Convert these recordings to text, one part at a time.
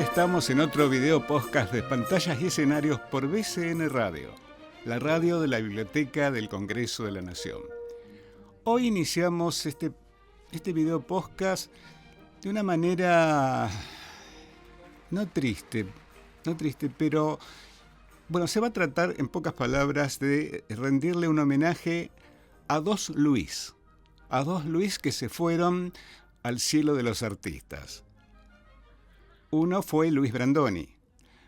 estamos en otro video podcast de Pantallas y Escenarios por BCN Radio, la radio de la Biblioteca del Congreso de la Nación. Hoy iniciamos este video podcast de una manera no triste, pero bueno, se va a tratar en pocas palabras de rendirle un homenaje a dos Luis que se fueron al cielo de los artistas. Uno fue Luis Brandoni.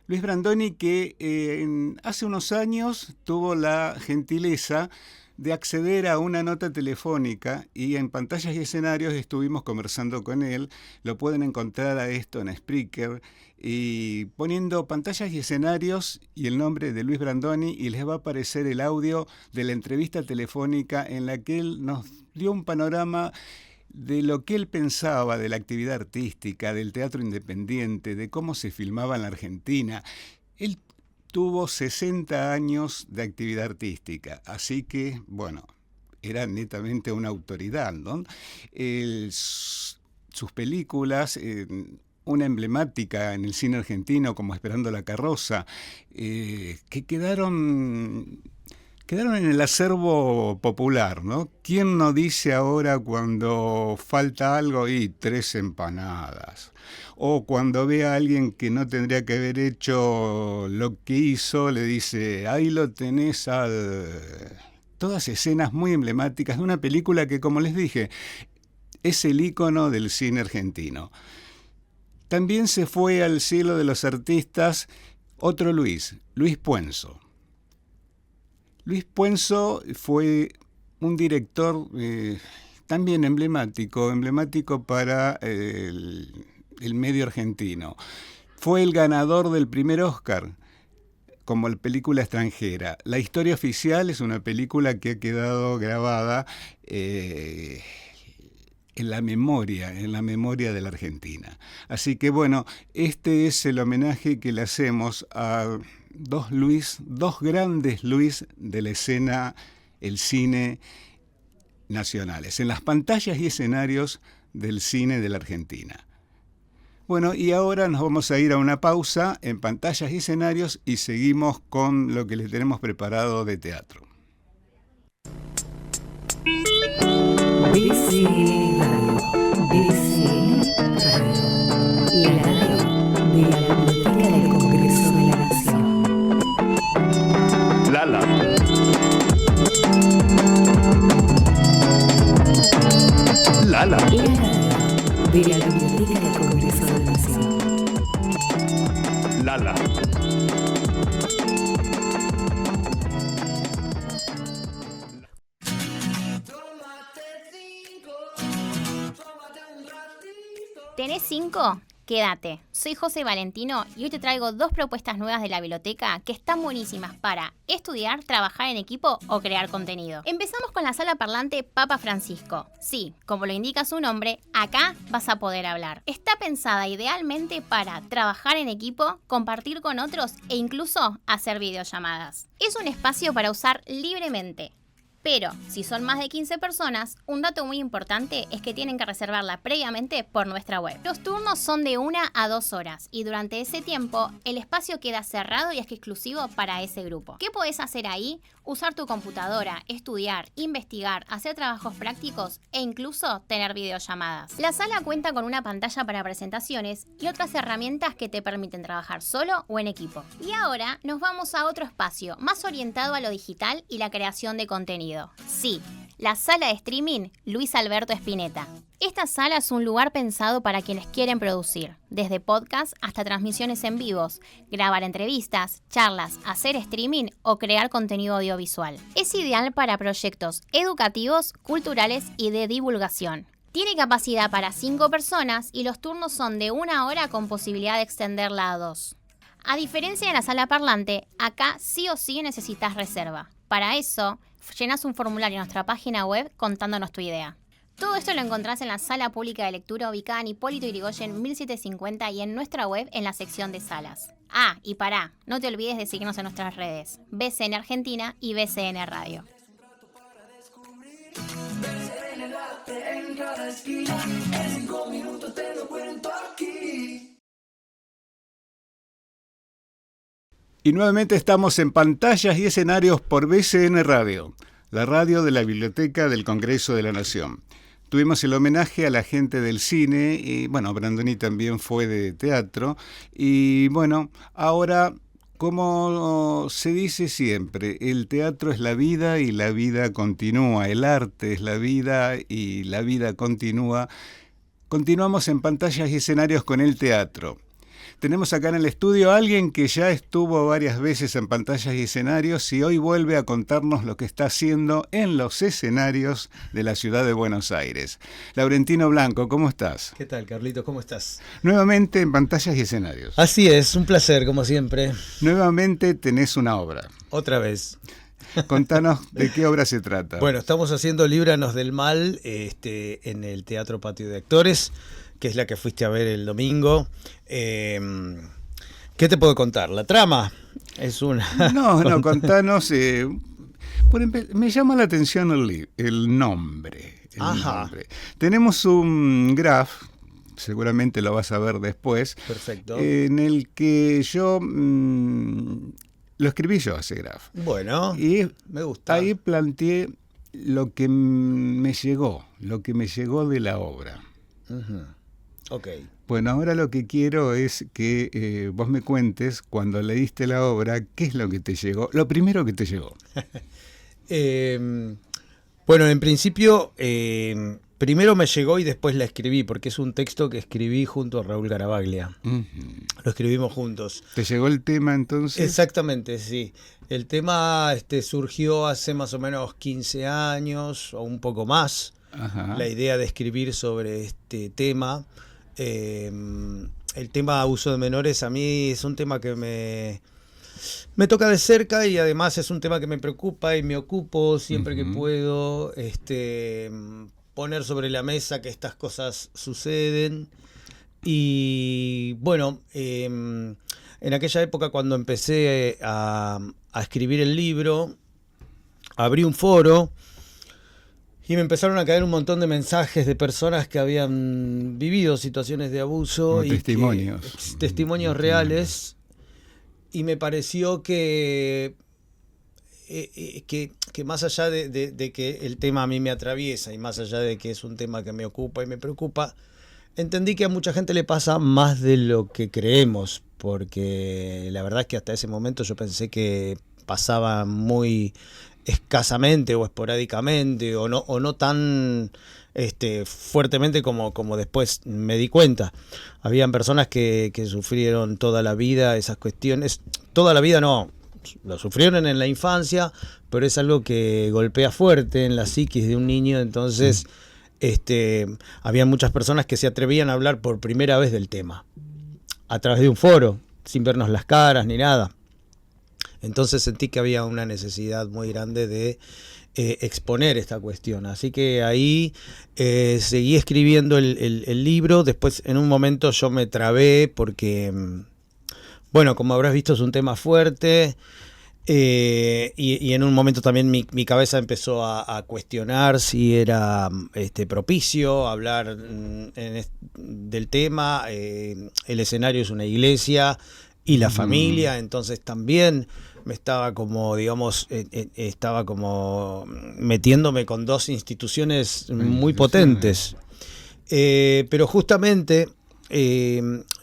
Luis Brandoni que hace unos años tuvo la gentileza de acceder a una nota telefónica y en Pantallas y Escenarios estuvimos conversando con él. Lo pueden encontrar a esto en Spreaker y poniendo Pantallas y Escenarios y el nombre de Luis Brandoni y les va a aparecer el audio de la entrevista telefónica en la que él nos dio un panorama de lo que él pensaba de la actividad artística, del teatro independiente, de cómo se filmaba en la Argentina. Él tuvo 60 años de actividad artística, así que, bueno, era netamente una autoridad, ¿no? Sus películas, una emblemática en el cine argentino como Esperando la carroza, que quedaron en el acervo popular, ¿no? ¿Quién no dice ahora cuando falta algo y 3 empanadas? O cuando ve a alguien que no tendría que haber hecho lo que hizo, le dice, ahí lo tenés Todas escenas muy emblemáticas de una película que, como les dije, es el ícono del cine argentino. También se fue al cielo de los artistas otro Luis Puenzo. Luis Puenzo fue un director también emblemático para el medio argentino. Fue el ganador del primer Oscar como película extranjera. La historia oficial es una película que ha quedado grabada en la memoria de la Argentina. Así que bueno, este es el homenaje que le hacemos a dos grandes Luis de la escena, el cine nacionales, en las pantallas y escenarios del cine de la Argentina. Bueno, y ahora nos vamos a ir a una pausa en Pantallas y Escenarios y seguimos con lo que les tenemos preparado de teatro. BCN Radio, la radio de la Biblioteca del Congreso de la Nación. Lala. La radio de la Biblioteca del Congreso de la Nación. Lala. ¿Tenés 5? Quédate. Soy José Valentino y hoy te traigo 2 propuestas nuevas de la biblioteca que están buenísimas para estudiar, trabajar en equipo o crear contenido. Empezamos con la sala parlante Papa Francisco. Sí, como lo indica su nombre, acá vas a poder hablar. Está pensada idealmente para trabajar en equipo, compartir con otros e incluso hacer videollamadas. Es un espacio para usar libremente. Pero, si son más de 15 personas, un dato muy importante es que tienen que reservarla previamente por nuestra web. Los turnos son de 1 a 2 horas y durante ese tiempo el espacio queda cerrado y es exclusivo para ese grupo. ¿Qué podés hacer ahí? Usar tu computadora, estudiar, investigar, hacer trabajos prácticos e incluso tener videollamadas. La sala cuenta con una pantalla para presentaciones y otras herramientas que te permiten trabajar solo o en equipo. Y ahora nos vamos a otro espacio más orientado a lo digital y la creación de contenido. Sí, la sala de streaming Luis Alberto Spinetta. Esta sala es un lugar pensado para quienes quieren producir, desde podcast hasta transmisiones en vivos, grabar entrevistas, charlas, hacer streaming o crear contenido audiovisual. Es ideal para proyectos educativos, culturales y de divulgación. Tiene capacidad para 5 personas y los turnos son de 1 hora con posibilidad de extenderla a 2. A diferencia de la sala parlante, acá sí o sí necesitas reserva. Para eso, llenas un formulario en nuestra página web contándonos tu idea. Todo esto lo encontrás en la sala pública de lectura ubicada en Hipólito Yrigoyen 1750 y en nuestra web en la sección de salas. Ah, y no te olvides de seguirnos en nuestras redes, BCN Argentina y BCN Radio. En cada esquina, en 5 minutos te lo cuento aquí. Y nuevamente estamos en Pantallas y Escenarios por BCN Radio, la radio de la Biblioteca del Congreso de la Nación. Tuvimos el homenaje a la gente del cine y bueno, Brandoni también fue de teatro. Y bueno, ahora, como se dice siempre, el teatro es la vida y la vida continúa, el arte es la vida y la vida continúa. Continuamos en Pantallas y Escenarios con el teatro. Tenemos acá en el estudio a alguien que ya estuvo varias veces en Pantallas y Escenarios y hoy vuelve a contarnos lo que está haciendo en los escenarios de la ciudad de Buenos Aires. Laurentino Blanco, ¿cómo estás? ¿Qué tal, Carlitos? ¿Cómo estás? Nuevamente en Pantallas y Escenarios. Así es, un placer, como siempre. Nuevamente tenés una obra. Otra vez. Contanos de qué obra se trata. Bueno, estamos haciendo Líbranos del Mal en el Teatro Patio de Actores, que es la que fuiste a ver el domingo. ¿Qué te puedo contar? La trama es una... No, contanos. Me llama la atención el nombre. Nombre. Tenemos un graph, seguramente lo vas a ver después. Perfecto. En el que yo... lo escribí yo ese graph. Bueno, y me gusta. Ahí planteé lo que me llegó de la obra. Uh-huh. Ok. Bueno, ahora lo que quiero es que vos me cuentes, cuando leíste la obra, qué es lo que te llegó, lo primero que te llegó. Bueno, en principio, primero me llegó y después la escribí, porque es un texto que escribí junto a Raúl Garabaglia. Uh-huh. Lo escribimos juntos. ¿Te llegó el tema entonces? Exactamente, sí. El tema surgió hace más o menos 15 años o un poco más. Ajá. La idea de escribir sobre este tema. El tema abuso de menores a mí es un tema que me toca de cerca y además es un tema que me preocupa y me ocupo siempre que puedo poner sobre la mesa que estas cosas suceden. Y bueno, en aquella época cuando empecé a escribir el libro, abrí un foro y me empezaron a caer un montón de mensajes de personas que habían vivido situaciones de abuso. Testimonios reales. Y me pareció que más allá de que el tema a mí me atraviesa y más allá de que es un tema que me ocupa y me preocupa, entendí que a mucha gente le pasa más de lo que creemos, porque la verdad es que hasta ese momento yo pensé que pasaba muy escasamente o esporádicamente o no tan fuertemente como después me di cuenta. Habían personas que sufrieron toda la vida esas cuestiones, toda la vida no, lo sufrieron en la infancia, pero es algo que golpea fuerte en la psiquis de un niño, entonces había muchas personas que se atrevían a hablar por primera vez del tema, a través de un foro, sin vernos las caras ni nada. Entonces sentí que había una necesidad muy grande de exponer esta cuestión. Así que ahí seguí escribiendo el libro. Después en un momento yo me trabé porque, bueno, como habrás visto es un tema fuerte. Y en un momento también mi cabeza empezó a cuestionar si era propicio hablar del tema. El escenario es una iglesia y la familia, entonces también me estaba como, digamos, estaba como metiéndome con dos instituciones muy potentes. Pero justamente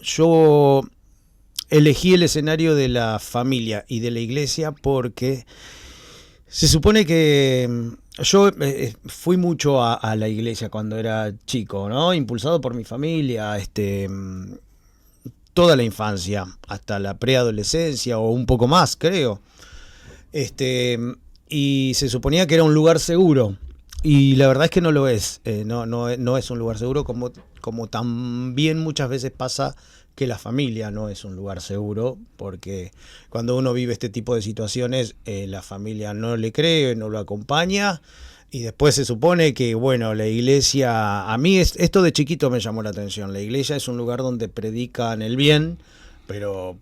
yo elegí el escenario de la familia y de la iglesia porque se supone que yo fui mucho a la iglesia cuando era chico, ¿no? Impulsado por mi familia, toda la infancia, hasta la preadolescencia o un poco más, creo. Y se suponía que era un lugar seguro. Y la verdad es que no lo es. No es un lugar seguro, como también muchas veces pasa que la familia no es un lugar seguro, porque cuando uno vive este tipo de situaciones, la familia no le cree, no lo acompaña. Y después se supone que, bueno, la iglesia, a mí esto de chiquito me llamó la atención. La iglesia es un lugar donde predican el bien, pero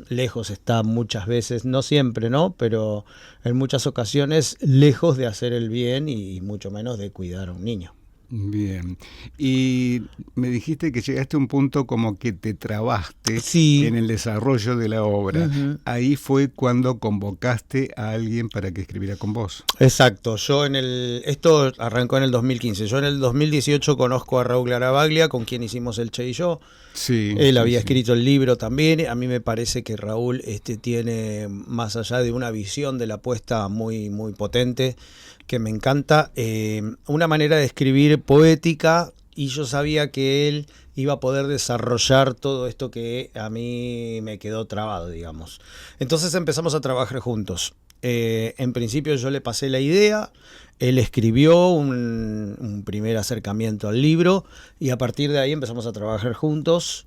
lejos está muchas veces, no siempre, ¿no? Pero en muchas ocasiones lejos de hacer el bien y mucho menos de cuidar a un niño. Bien. Y me dijiste que llegaste a un punto como que te trabaste Sí. en el desarrollo de la obra. Ujú. Ahí fue cuando convocaste a alguien para que escribiera con vos. Exacto, esto arrancó en el 2015. Yo en el 2018 conozco a Raúl Garavaglia, con quien hicimos el Che y yo. Sí. Él sí, había sí. escrito el libro también. A mí me parece que Raúl tiene, más allá de una visión de la apuesta muy, muy potente, que me encanta, una manera de escribir poética, y yo sabía que él iba a poder desarrollar todo esto que a mí me quedó trabado, digamos. Entonces empezamos a trabajar juntos. En principio yo le pasé la idea, él escribió un primer acercamiento al libro, y a partir de ahí empezamos a trabajar juntos.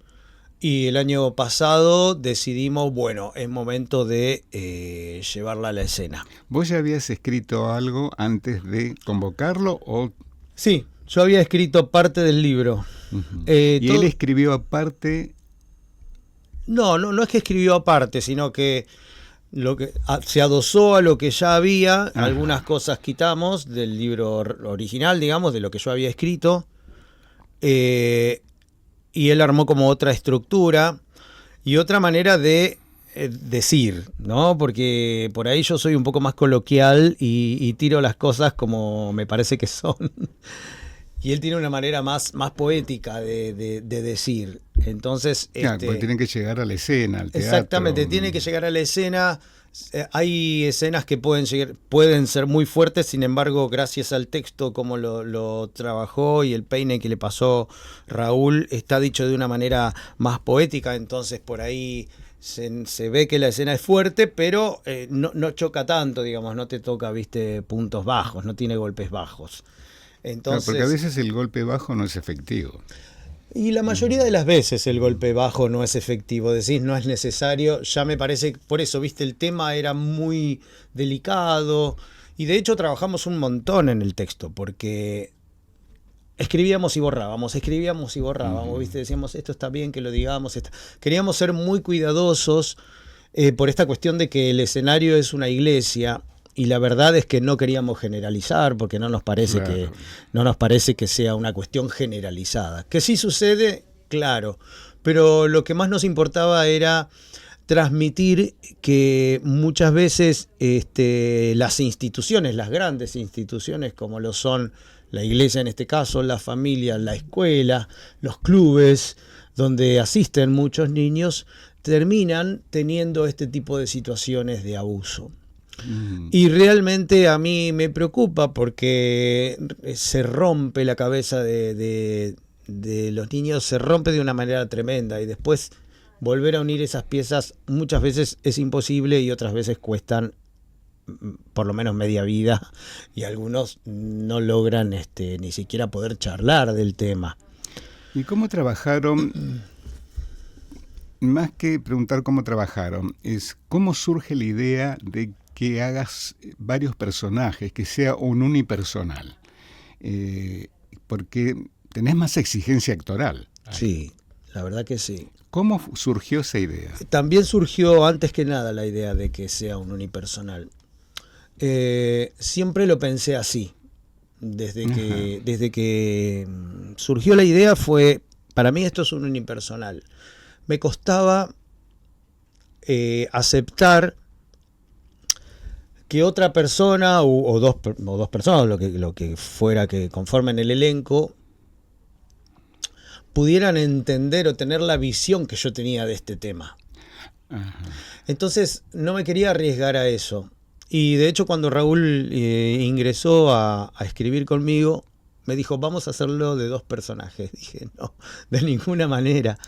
Y el año pasado decidimos, bueno, es momento de llevarla a la escena. ¿Vos ya habías escrito algo antes de convocarlo? O... Sí, yo había escrito parte del libro. Ujú. ¿Y Todo- él escribió aparte? no es que escribió aparte, sino que se adosó a lo que ya había. Ajá. Algunas cosas quitamos del libro original, digamos, de lo que yo había escrito. Y él armó como otra estructura y otra manera de decir, ¿no? Porque por ahí yo soy un poco más coloquial y tiro las cosas como me parece que son. Y él tiene una manera más poética de decir. Entonces, Claro, porque tienen que llegar a la escena, al teatro. exactamente, tiene que llegar a la escena. Hay escenas que pueden ser muy fuertes, sin embargo, gracias al texto, como lo trabajó, y el peine que le pasó Raúl, está dicho de una manera más poética. Entonces por ahí se ve que la escena es fuerte, pero no choca tanto, digamos, no te toca, viste, puntos bajos, no tiene golpes bajos. Claro, Entonces, porque a veces el golpe bajo no es efectivo. y la mayoría de las veces el golpe bajo no es efectivo, decís, no es necesario. Ya me parece, por eso, viste, el tema era muy delicado, y de hecho trabajamos un montón en el texto, porque escribíamos y borrábamos, viste, decíamos, esto está bien que lo digamos. Queríamos ser muy cuidadosos, por esta cuestión de que el escenario es una iglesia. Y la verdad es que no queríamos generalizar, porque no nos parece que sea una cuestión generalizada. Que sí sucede, claro, pero lo que más nos importaba era transmitir que muchas veces las instituciones, las grandes instituciones como lo son la iglesia en este caso, la familia, la escuela, los clubes, donde asisten muchos niños, terminan teniendo este tipo de situaciones de abuso. Y realmente a mí me preocupa, porque se rompe la cabeza de los niños, se rompe de una manera tremenda, y después volver a unir esas piezas muchas veces es imposible, y otras veces cuestan por lo menos media vida, y algunos no logran ni siquiera poder charlar del tema. ¿Y cómo trabajaron? Más que preguntar cómo trabajaron, es cómo surge la idea de que hagas varios personajes, que sea un unipersonal, porque tenés más exigencia actoral. Sí, la verdad que sí. ¿Cómo surgió esa idea? También surgió antes que nada la idea de que sea un unipersonal. Siempre lo pensé así. Desde que surgió la idea fue, para mí esto es un unipersonal. Me costaba aceptar que otra persona o dos personas, lo que fuera que conformen el elenco, pudieran entender o tener la visión que yo tenía de este tema. Ajá. Entonces no me quería arriesgar a eso. Y de hecho, cuando Raúl ingresó a escribir conmigo, me dijo, vamos a hacerlo de dos personajes. Dije, no, de ninguna manera.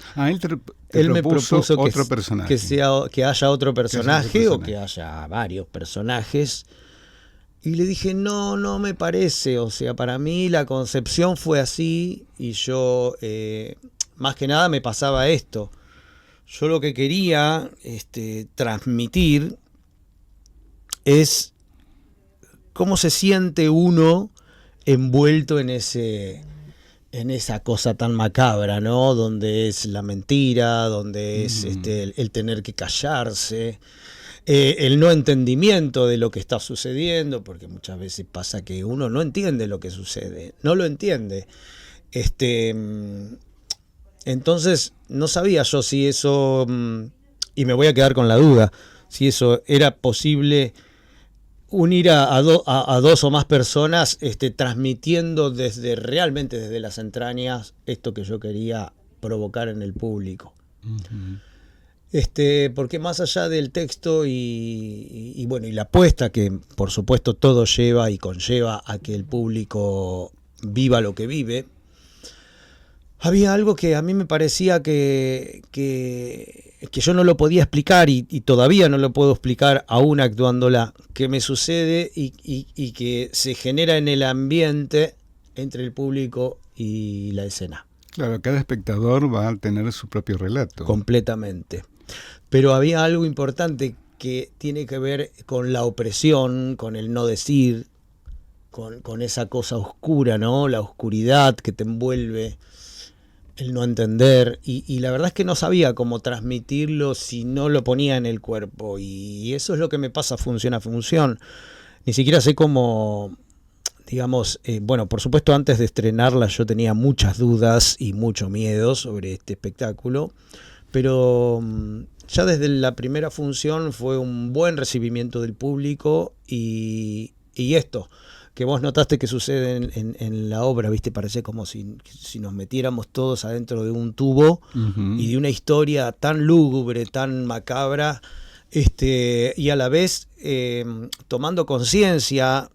Él me propuso otro personaje. que haya otro personaje, o personaje. que haya varios personajes. Y le dije, no me parece. O sea, para mí la concepción fue así, y yo, más que nada, me pasaba esto. Yo lo que quería transmitir es cómo se siente uno envuelto en esa cosa tan macabra, ¿no? Donde es la mentira, donde es el tener que callarse. el no entendimiento de lo que está sucediendo, porque muchas veces pasa que uno no entiende lo que sucede, no lo entiende. Entonces no sabía yo si eso, y me voy a quedar con la duda, si eso era posible unir a dos o más personas transmitiendo realmente desde las entrañas esto que yo quería provocar en el público. Ujú. Porque más allá del texto y la apuesta, que por supuesto todo lleva y conlleva a que el público viva lo que vive, había algo que a mí me parecía que yo no lo podía explicar y todavía no lo puedo explicar aún actuándola, que me sucede y que se genera en el ambiente entre el público y la escena. Claro, cada espectador va a tener su propio relato. Completamente. Pero había algo importante que tiene que ver con la opresión, con el no decir, con esa cosa oscura, ¿no? La oscuridad que te envuelve, el no entender. Y la verdad es que no sabía cómo transmitirlo si no lo ponía en el cuerpo. Y eso es lo que me pasa función a función. Ni siquiera sé cómo, digamos, por supuesto antes de estrenarla yo tenía muchas dudas y mucho miedo sobre este espectáculo. Pero ya desde la primera función fue un buen recibimiento del público y esto que vos notaste que sucede en la obra, ¿viste? Parece como si nos metiéramos todos adentro de un tubo. Uh-huh. Y de una historia tan lúgubre, tan macabra, y a la vez tomando conciencia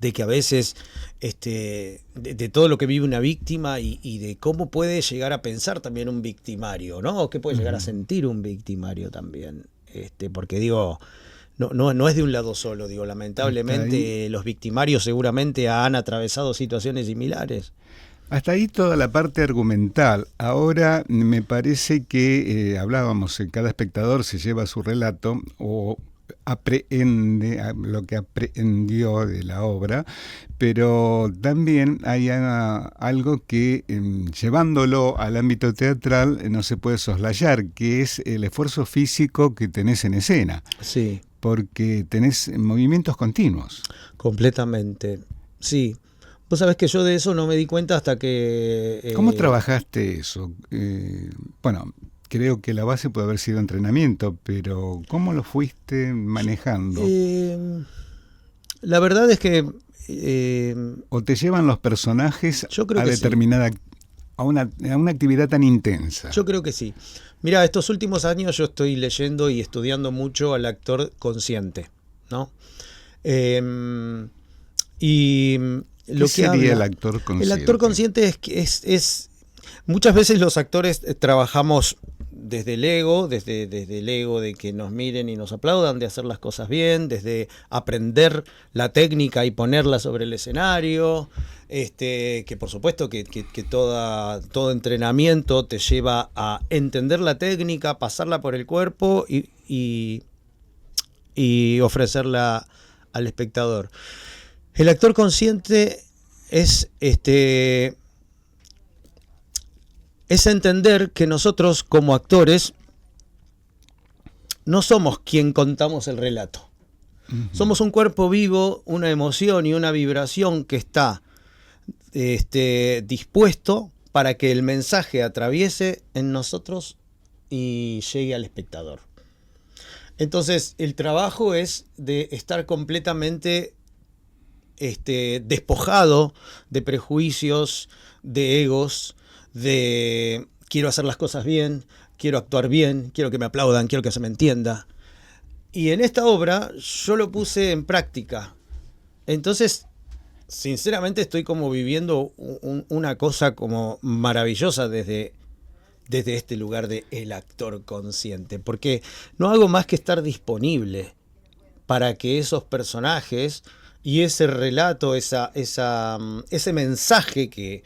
de que a veces de todo lo que vive una víctima y de cómo puede llegar a pensar también un victimario, ¿no? O qué puede llegar a sentir un victimario también. Porque digo, no es de un lado solo, digo, lamentablemente los victimarios seguramente han atravesado situaciones similares. Hasta ahí toda la parte argumental. Ahora me parece que hablábamos, cada espectador se lleva su relato o aprehende lo que aprehendió de la obra, pero también hay algo que llevándolo al ámbito teatral no se puede soslayar, que es el esfuerzo físico que tenés en escena. Sí. Porque tenés movimientos continuos. Completamente, sí. Vos sabés que yo de eso no me di cuenta hasta que... ¿Cómo trabajaste eso? Creo que la base puede haber sido entrenamiento, pero ¿cómo lo fuiste manejando? La verdad es que... ¿O te llevan los personajes a determinada... Sí. a una actividad tan intensa? Yo creo que sí. Mira, estos últimos años yo estoy leyendo y estudiando mucho al actor consciente, ¿no? Y lo ¿Qué sería el actor consciente? El actor consciente es muchas veces los actores trabajamos desde el ego, desde el ego de que nos miren y nos aplaudan, de hacer las cosas bien, desde aprender la técnica y ponerla sobre el escenario, que por supuesto que todo entrenamiento te lleva a entender la técnica, pasarla por el cuerpo y ofrecerla al espectador. El actor consciente es entender que nosotros como actores no somos quien contamos el relato. Uh-huh. Somos un cuerpo vivo, una emoción y una vibración que está dispuesto para que el mensaje atraviese en nosotros y llegue al espectador. Entonces el trabajo es de estar completamente despojado de prejuicios, de egos, de quiero hacer las cosas bien, quiero actuar bien, quiero que me aplaudan, quiero que se me entienda. Y en esta obra yo lo puse en práctica. Entonces, sinceramente estoy como viviendo una cosa como maravillosa desde este lugar de el actor consciente, porque no hago más que estar disponible para que esos personajes y ese relato, ese mensaje que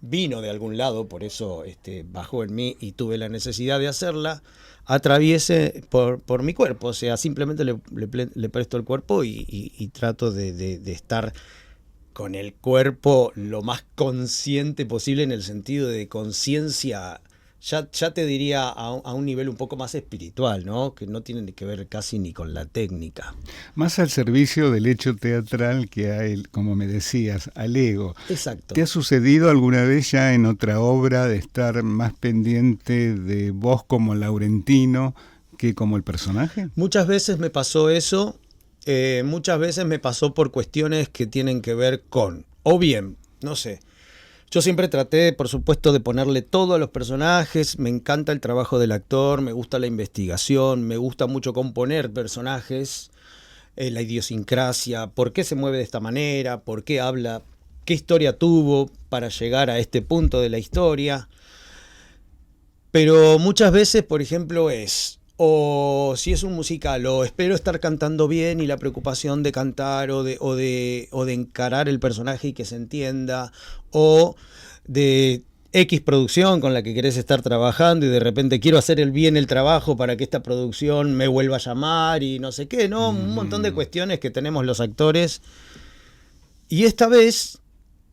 vino de algún lado, por eso bajó en mí y tuve la necesidad de hacerla, atraviese por mi cuerpo. O sea, simplemente le presto el cuerpo y trato de estar con el cuerpo lo más consciente posible, en el sentido de conciencia ya te diría a un nivel un poco más espiritual, ¿no? Que no tiene que ver casi ni con la técnica. Más al servicio del hecho teatral que a él, como me decías, al ego. Exacto. ¿Te ha sucedido alguna vez ya en otra obra de estar más pendiente de vos como Laurentino que como el personaje? Muchas veces me pasó eso, muchas veces me pasó por cuestiones que tienen que ver con, o bien, no sé, yo siempre traté, por supuesto, de ponerle todo a los personajes, me encanta el trabajo del actor, me gusta la investigación, me gusta mucho componer personajes, la idiosincrasia, por qué se mueve de esta manera, por qué habla, qué historia tuvo para llegar a este punto de la historia. Pero muchas veces, por ejemplo, o si es un musical, o espero estar cantando bien y la preocupación de cantar o de encarar el personaje y que se entienda, o de X producción con la que querés estar trabajando y de repente quiero hacer bien el trabajo para que esta producción me vuelva a llamar y no sé qué, ¿no? Un montón de cuestiones que tenemos los actores. Y esta vez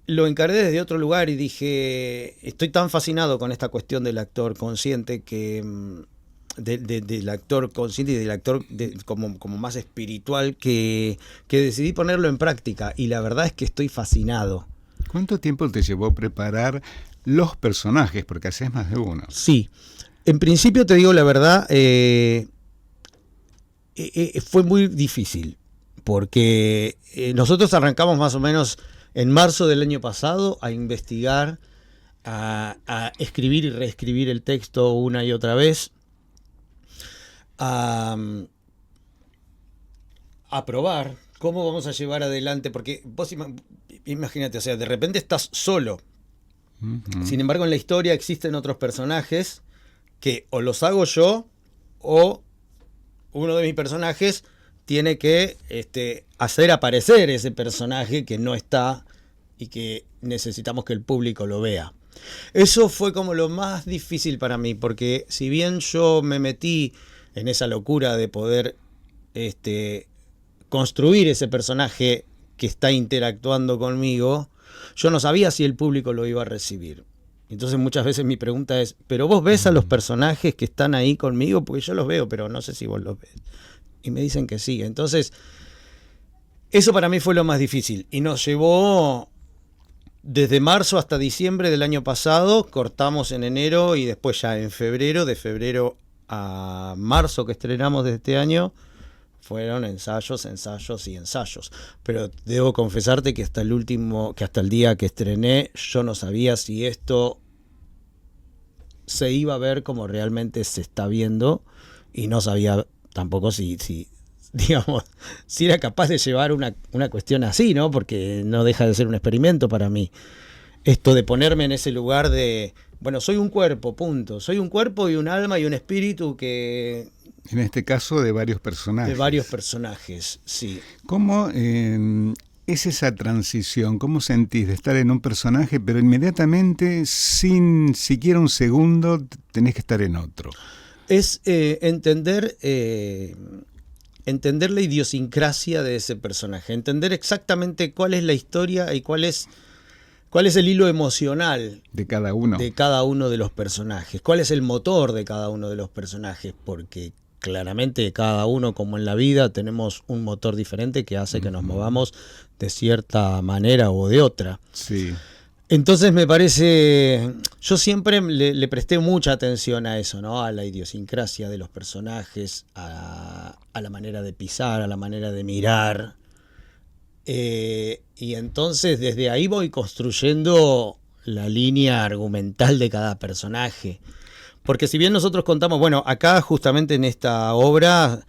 lo encaré desde otro lugar y dije, estoy tan fascinado con esta cuestión del actor consciente que... del actor consciente y del actor como más espiritual que decidí ponerlo en práctica y la verdad es que estoy fascinado. ¿Cuánto tiempo te llevó preparar los personajes? Porque haces más de uno. Sí, en principio te digo la verdad, fue muy difícil porque nosotros arrancamos más o menos en marzo del año pasado a investigar, a escribir y reescribir el texto una y otra vez. A probar cómo vamos a llevar adelante, porque vos imagínate, o sea, de repente estás solo. Uh-huh. Sin embargo, en la historia existen otros personajes que o los hago yo o uno de mis personajes tiene que hacer aparecer ese personaje que no está y que necesitamos que el público lo vea. Eso fue como lo más difícil para mí, porque si bien yo me metí en esa locura de poder construir ese personaje que está interactuando conmigo, yo no sabía si el público lo iba a recibir. Entonces muchas veces mi pregunta es, ¿pero vos ves a los personajes que están ahí conmigo? Porque yo los veo, pero no sé si vos los ves. Y me dicen que sí. Entonces, eso para mí fue lo más difícil. Y nos llevó desde marzo hasta diciembre del año pasado, cortamos en enero y después ya en febrero, de febrero a marzo que estrenamos de este año, fueron ensayos y ensayos. Pero debo confesarte que hasta el día que estrené, yo no sabía si esto se iba a ver como realmente se está viendo y no sabía tampoco si era capaz de llevar una cuestión así, ¿no? Porque no deja de ser un experimento para mí. Esto de ponerme en ese lugar de, bueno, soy un cuerpo, punto. Soy un cuerpo y un alma y un espíritu que... En este caso de varios personajes. De varios personajes, sí. ¿Cómo es esa transición? ¿Cómo sentís de estar en un personaje, pero inmediatamente, sin siquiera un segundo, tenés que estar en otro? Es entender la idiosincrasia de ese personaje, entender exactamente cuál es la historia y cuál es el hilo emocional de cada uno de los personajes, cuál es el motor de cada uno de los personajes, porque claramente cada uno, como en la vida, tenemos un motor diferente que hace que nos movamos de cierta manera o de otra. Sí. Entonces me parece, yo siempre le presté mucha atención a eso, ¿no? A la idiosincrasia de los personajes, a la manera de pisar, a la manera de mirar. Y entonces desde ahí voy construyendo la línea argumental de cada personaje. Porque si bien nosotros contamos, bueno, acá justamente en esta obra,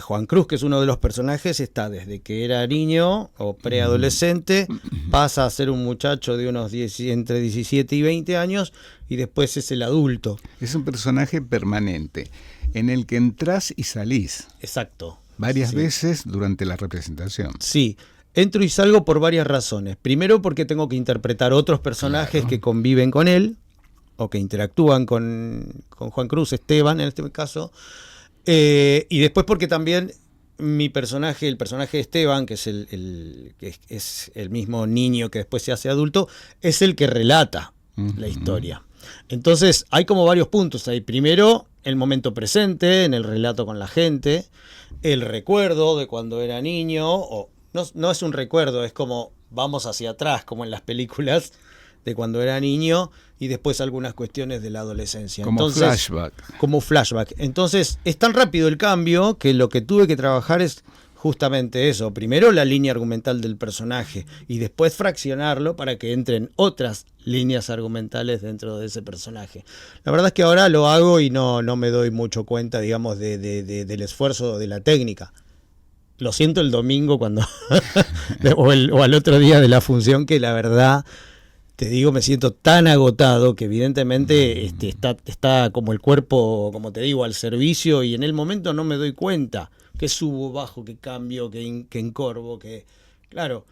Juan Cruz, que es uno de los personajes, está desde que era niño o preadolescente, pasa a ser un muchacho de unos entre 17 y 20 años y después es el adulto. Es un personaje permanente, en el que entrás y salís. Exacto. Varias veces durante la representación. Sí, entro y salgo por varias razones. Primero porque tengo que interpretar otros personajes que conviven con él, o que interactúan con Juan Cruz, Esteban en este caso, y después porque también el personaje de Esteban, que es el mismo niño que después se hace adulto, es el que relata la historia. Entonces hay como varios puntos ahí. Primero, el momento presente, en el relato con la gente, el recuerdo de cuando era niño, o no es un recuerdo, es como vamos hacia atrás, como en las películas de cuando era niño, y después algunas cuestiones de la adolescencia. Como Entonces, flashback. Como flashback. Entonces, es tan rápido el cambio que lo que tuve que trabajar es justamente eso. Primero la línea argumental del personaje y después fraccionarlo para que entren otras líneas argumentales dentro de ese personaje. La verdad es que ahora lo hago y no me doy mucho cuenta, digamos, del esfuerzo de la técnica. Lo siento el domingo cuando o al otro día de la función, que la verdad, te digo, me siento tan agotado que evidentemente está como el cuerpo, como te digo, al servicio, y en el momento no me doy cuenta que subo, bajo, que cambio, que encorvo, que... Claro,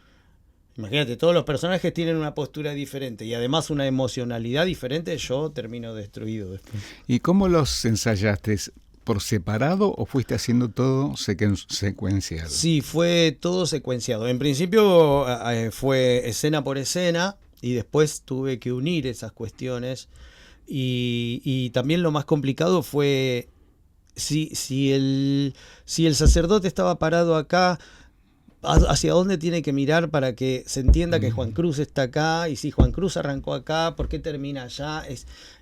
imagínate, todos los personajes tienen una postura diferente y además una emocionalidad diferente. Yo termino destruido después. ¿Y cómo los ensayaste? ¿Por separado o fuiste haciendo todo secuenciado? Sí, fue todo secuenciado. En principio fue escena por escena y después tuve que unir esas cuestiones. Y también lo más complicado fue si el sacerdote estaba parado acá, hacia dónde tiene que mirar para que se entienda que Juan Cruz está acá, y si Juan Cruz arrancó acá, ¿por qué termina allá?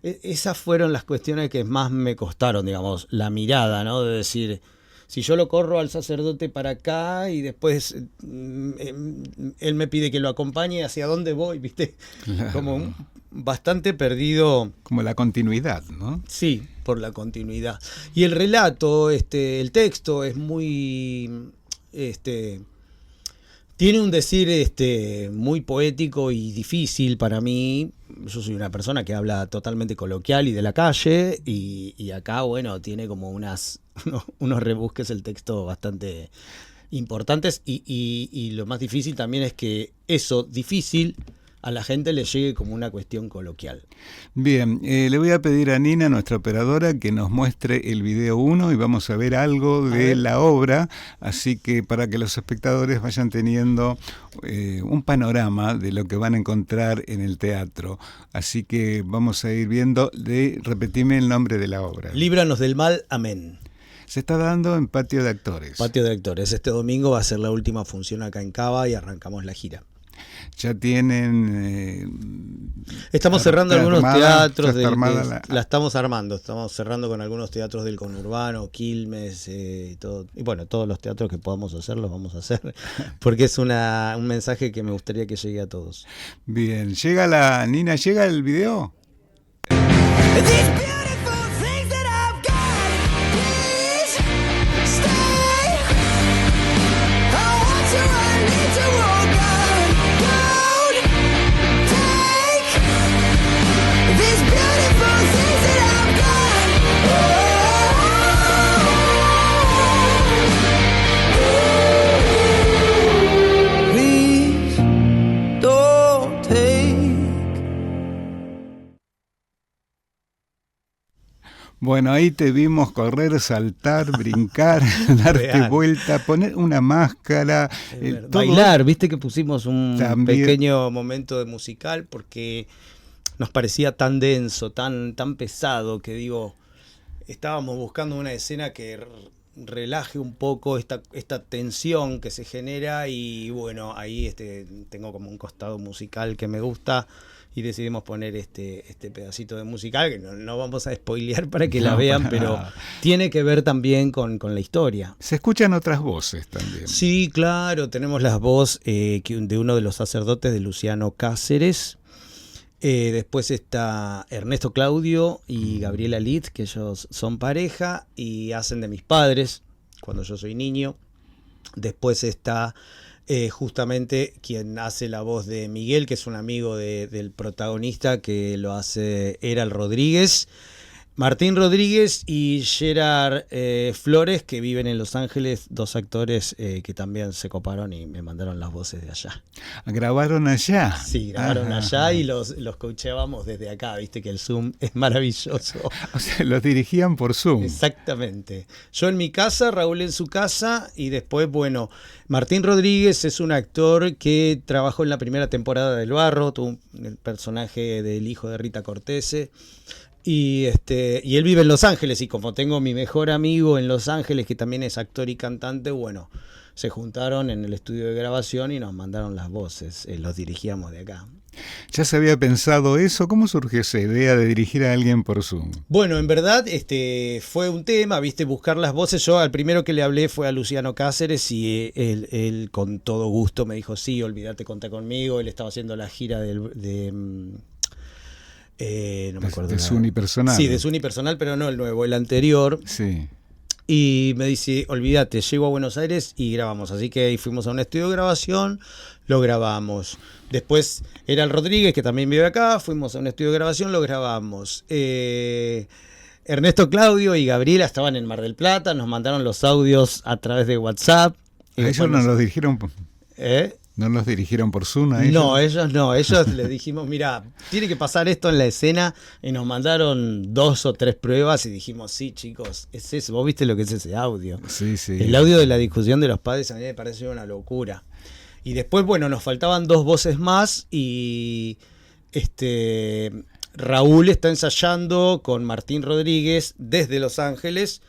Esas fueron las cuestiones que más me costaron, digamos, la mirada, ¿no? De decir, si yo lo corro al sacerdote para acá y después él me pide que lo acompañe, ¿hacia dónde voy? ¿Viste? Claro. Como bastante perdido. Como la continuidad, ¿no? Sí, por la continuidad. Y el relato, el texto es muy... tiene un decir muy poético y difícil para mí. Yo soy una persona que habla totalmente coloquial y de la calle, y acá, bueno, tiene como unos rebusques el texto bastante importantes, y lo más difícil también es que eso difícil a la gente le llegue como una cuestión coloquial. Bien, le voy a pedir a Nina, nuestra operadora, que nos muestre el video 1 y vamos a ver algo de la obra, así que para que los espectadores vayan teniendo un panorama de lo que van a encontrar en el teatro. Así que vamos a ir viendo, repetime el nombre de la obra. Líbranos del mal, amén. Se está dando en Patio de Actores. Patio de Actores. Este domingo va a ser la última función acá en Cava y arrancamos la gira. Ya tienen... Estamos cerrando algunos teatros. La estamos armando. Estamos cerrando con algunos teatros del conurbano, Quilmes, todo, y bueno, todos los teatros que podamos hacer los vamos a hacer, porque es un mensaje que me gustaría que llegue a todos. Bien, Nina, ¿llega el video? Bueno, ahí te vimos correr, saltar, brincar, darte Real. vuelta, poner una máscara. Bailar, viste que pusimos un también pequeño momento de musical porque nos parecía tan denso, tan pesado, que digo, estábamos buscando una escena que relaje un poco esta tensión que se genera, y bueno, ahí tengo como un costado musical que me gusta, y decidimos poner este pedacito de musical, que no vamos a spoilear para que la vean, pero tiene que ver también con la historia. Se escuchan otras voces también. Sí, claro, tenemos la voz de uno de los sacerdotes, de Luciano Cáceres. Después está Ernesto Claudio y Gabriela Litt, que ellos son pareja y hacen de mis padres cuando yo soy niño. Después está justamente quien hace la voz de Miguel, que es un amigo del protagonista, que lo hace Eral Rodríguez. Martín Rodríguez y Gerard Flores, que viven en Los Ángeles, dos actores que también se coparon y me mandaron las voces de allá. ¿Grabaron allá? Sí, grabaron Ajá, allá ajá. y los coacheábamos desde acá, viste que el Zoom es maravilloso. O sea, los dirigían por Zoom. Exactamente. Yo en mi casa, Raúl en su casa y después, bueno, Martín Rodríguez es un actor que trabajó en la primera temporada del Barro, tuvo el personaje del hijo de Rita Cortese. Y él vive en Los Ángeles y como tengo mi mejor amigo en Los Ángeles que también es actor y cantante, bueno, se juntaron en el estudio de grabación y nos mandaron las voces, los dirigíamos de acá. ¿Ya se había pensado eso? ¿Cómo surgió esa idea de dirigir a alguien por Zoom? Bueno, en verdad fue un tema, viste, buscar las voces. Yo al primero que le hablé fue a Luciano Cáceres y él con todo gusto me dijo, sí, olvídate, contá conmigo. Él estaba haciendo la gira no me acuerdo. De su unipersonal. Sí, de su unipersonal, pero no el nuevo, el anterior. Sí. Y me dice, olvídate, llego a Buenos Aires y grabamos. Así que ahí fuimos a un estudio de grabación, lo grabamos. Después era el Rodríguez, que también vive acá, fuimos a un estudio de grabación, lo grabamos. Ernesto, Claudio y Gabriela estaban en Mar del Plata, nos mandaron los audios a través de WhatsApp. Y ¿A ellos no los dirigieron? ¿Eh? ¿No los dirigieron por Zoom a ellos? No, ellos les dijimos, mira, tiene que pasar esto en la escena y nos mandaron 2 o 3 pruebas y dijimos, sí chicos, es eso, vos viste lo que es ese audio. Sí, sí. El audio de la discusión de los padres a mí me pareció una locura. Y después, bueno, nos faltaban 2 voces más y Raúl está ensayando con Martín Rodríguez desde Los Ángeles.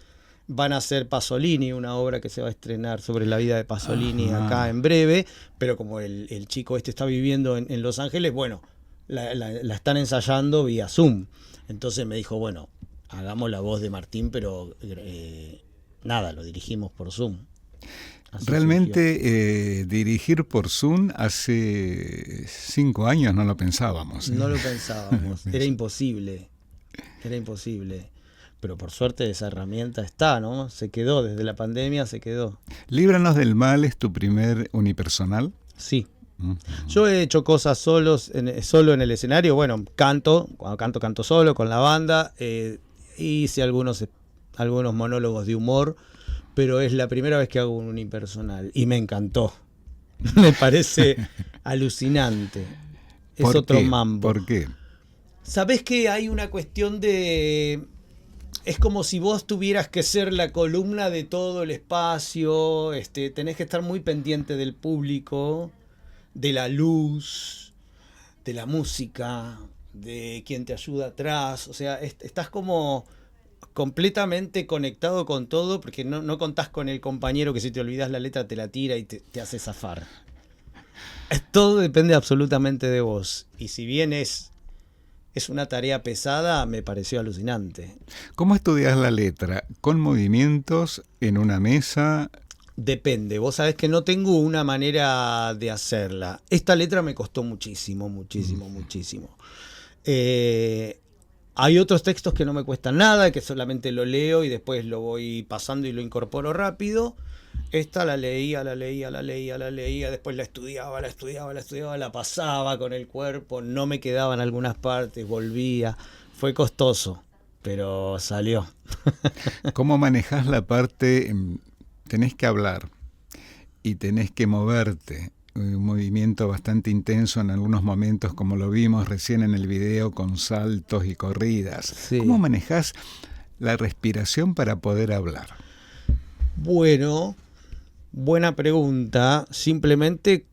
Van a hacer Pasolini, una obra que se va a estrenar sobre la vida de Pasolini acá en breve, pero como el chico está viviendo en Los Ángeles, bueno, la están ensayando vía Zoom. Entonces me dijo, bueno, hagamos la voz de Martín, pero nada, lo dirigimos por Zoom. Así Realmente dirigir por Zoom hace 5 años no lo pensábamos. no lo pensábamos, era imposible. Pero por suerte esa herramienta está, ¿no? Se quedó, desde la pandemia se quedó. Líbranos del mal es tu primer unipersonal. Sí. Uh-huh. Yo he hecho cosas solo en el escenario. Bueno, cuando canto solo con la banda. Hice algunos monólogos de humor, pero es la primera vez que hago un unipersonal y me encantó. Me parece alucinante. Es otro mambo. ¿Por qué? ¿Sabés que hay una cuestión de... Es como si vos tuvieras que ser la columna de todo el espacio, tenés que estar muy pendiente del público, de la luz, de la música, de quien te ayuda atrás. O sea, estás como completamente conectado con todo porque no contás con el compañero que si te olvidas la letra te la tira y te hace zafar. Todo depende absolutamente de vos. Y si bien es una tarea pesada, me pareció alucinante. ¿Cómo estudias la letra? ¿Con movimientos en una mesa? Depende, vos sabés que no tengo una manera de hacerla. Esta letra me costó muchísimo. Hay otros textos que no me cuestan nada, que solamente lo leo y después lo voy pasando y lo incorporo rápido. Esta la leía, después la estudiaba, la pasaba con el cuerpo, no me quedaba en algunas partes, volvía. Fue costoso, pero salió. ¿Cómo manejás la parte? Tenés que hablar y tenés que moverte. Un movimiento bastante intenso en algunos momentos, como lo vimos recién en el video, con saltos y corridas. Sí. ¿Cómo manejás la respiración para poder hablar? Bueno, buena pregunta. Simplemente,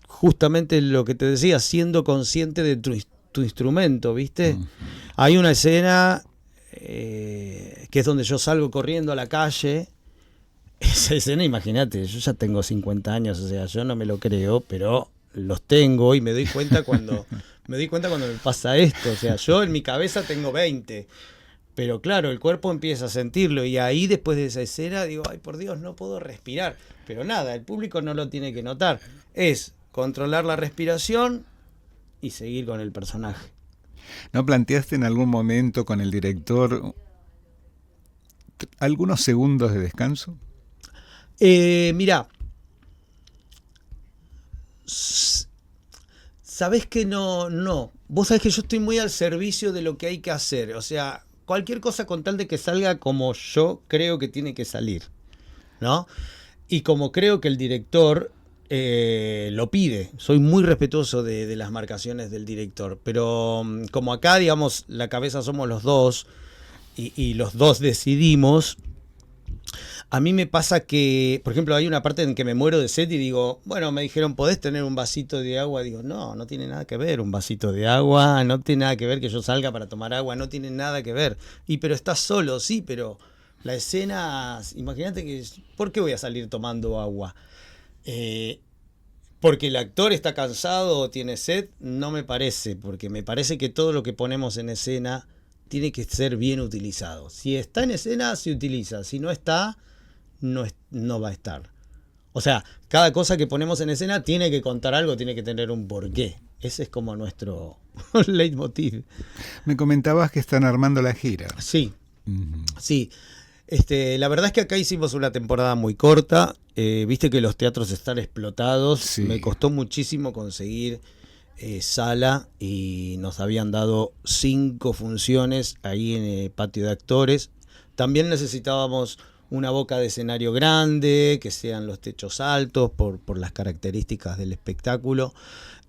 justamente lo que te decía, siendo consciente de tu instrumento, ¿viste? Uh-huh. Hay una escena que es donde yo salgo corriendo a la calle. Esa escena, imagínate, yo ya tengo 50 años, o sea, yo no me lo creo, pero los tengo y me doy cuenta cuando me pasa esto. O sea, yo en mi cabeza tengo 20. Pero claro, el cuerpo empieza a sentirlo y ahí después de esa escena digo, ay por Dios, no puedo respirar. Pero nada, el público no lo tiene que notar. Es controlar la respiración y seguir con el personaje. ¿No planteaste en algún momento con el director algunos segundos de descanso? Mirá, sabés que no. Vos sabés que yo estoy muy al servicio de lo que hay que hacer. O sea, cualquier cosa con tal de que salga como yo creo que tiene que salir, ¿no? Y como creo que el director lo pide. Soy muy respetuoso de las marcaciones del director, pero como acá, digamos, la cabeza somos los dos y los dos decidimos, a mí me pasa que, por ejemplo, hay una parte en que me muero de sed y digo, bueno, me dijeron, ¿podés tener un vasito de agua? Digo, no tiene nada que ver un vasito de agua, no tiene nada que ver que yo salga para tomar agua, no tiene nada que ver. Pero estás solo, sí, pero la escena, imagínate que, ¿por qué voy a salir tomando agua? Porque el actor está cansado o tiene sed, no me parece, porque me parece que todo lo que ponemos en escena tiene que ser bien utilizado. Si está en escena, se utiliza. Si no está, no va a estar. O sea, cada cosa que ponemos en escena tiene que contar algo, tiene que tener un porqué. Ese es como nuestro leitmotiv. Me comentabas que están armando la gira. Sí, sí. La verdad es que acá hicimos una temporada muy corta. Viste que los teatros están explotados. Sí. Me costó muchísimo conseguir sala y nos habían dado 5 funciones ahí en el patio de actores. También necesitábamos una boca de escenario grande, que sean los techos altos por las características del espectáculo.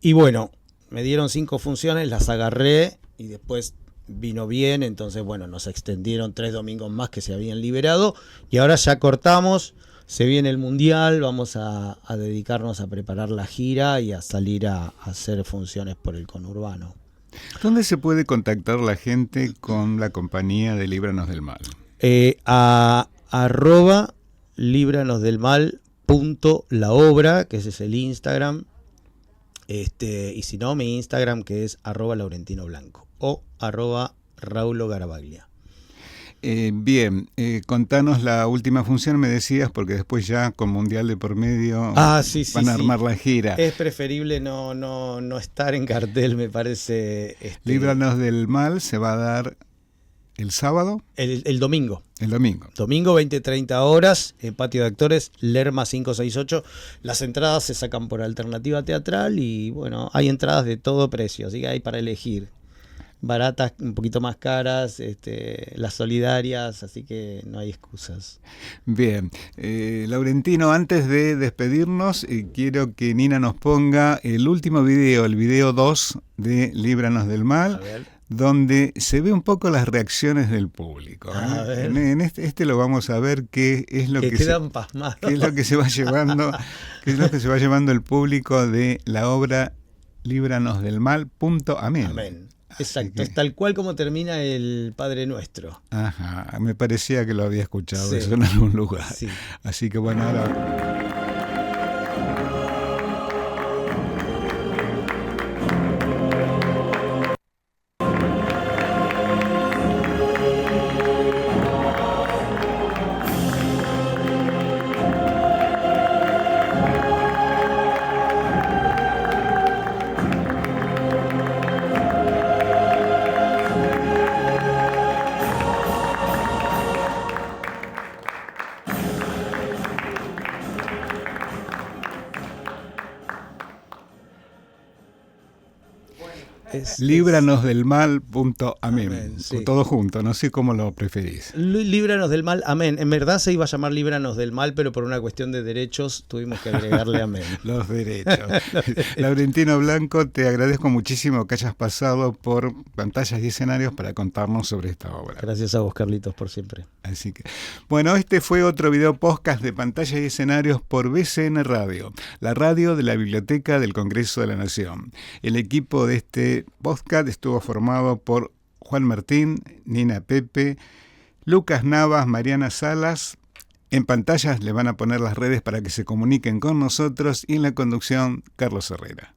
Y bueno, me dieron 5 funciones, las agarré y después vino bien, entonces bueno, nos extendieron 3 domingos más que se habían liberado y ahora ya cortamos, se viene el Mundial, vamos a dedicarnos a preparar la gira y a salir a hacer funciones por el conurbano. ¿Dónde se puede contactar la gente con la compañía de Líbranos del Mal? A @libranosdelmal.laobra, que ese es el Instagram, y si no, mi Instagram, que es @laurentinoblanco o @raulogarabaglia. Bien, contanos la última función, me decías, porque después ya con Mundial de por medio Sí, van a armar la gira. Es preferible no estar en cartel, me parece. Líbranos del Mal se va a dar el sábado. El domingo. El domingo. Domingo, 20-30 horas, en Patio de Actores, Lerma 568. Las entradas se sacan por alternativa teatral y bueno, hay entradas de todo precio, así que hay para elegir. Baratas, un poquito más caras, las solidarias, así que no hay excusas. Bien, Laurentino, antes de despedirnos, quiero que Nina nos ponga el último video, el video 2 de Líbranos del Mal, donde se ve un poco las reacciones del público. A ver. En este lo vamos a ver qué es lo que quedan pasmados. qué es lo que se va llevando, qué es lo que se va llevando el público de la obra Líbranosdelmal.amén. Amén. Exacto, que es tal cual como termina el Padre Nuestro. Ajá, me parecía que lo había escuchado Sí. eso en algún lugar. Sí. Así que bueno, ahora... Líbranosdelmal.amén. Amén, sí. Todo junto, no sé cómo lo preferís. Líbranos del mal, amén. En verdad se iba a llamar Líbranos del mal, pero por una cuestión de derechos tuvimos que agregarle amén. Los derechos. Laurentino Blanco, te agradezco muchísimo que hayas pasado por Pantallas y Escenarios para contarnos sobre esta obra. Gracias a vos, Carlitos, por siempre. Así que, bueno, este fue otro video podcast de Pantallas y Escenarios por BCN Radio, la radio de la Biblioteca del Congreso de la Nación. El equipo de este podcast estuvo formado por Juan Martín, Nina Pepe, Lucas Navas, Mariana Salas. En pantallas le van a poner las redes para que se comuniquen con nosotros y en la conducción, Carlos Herrera.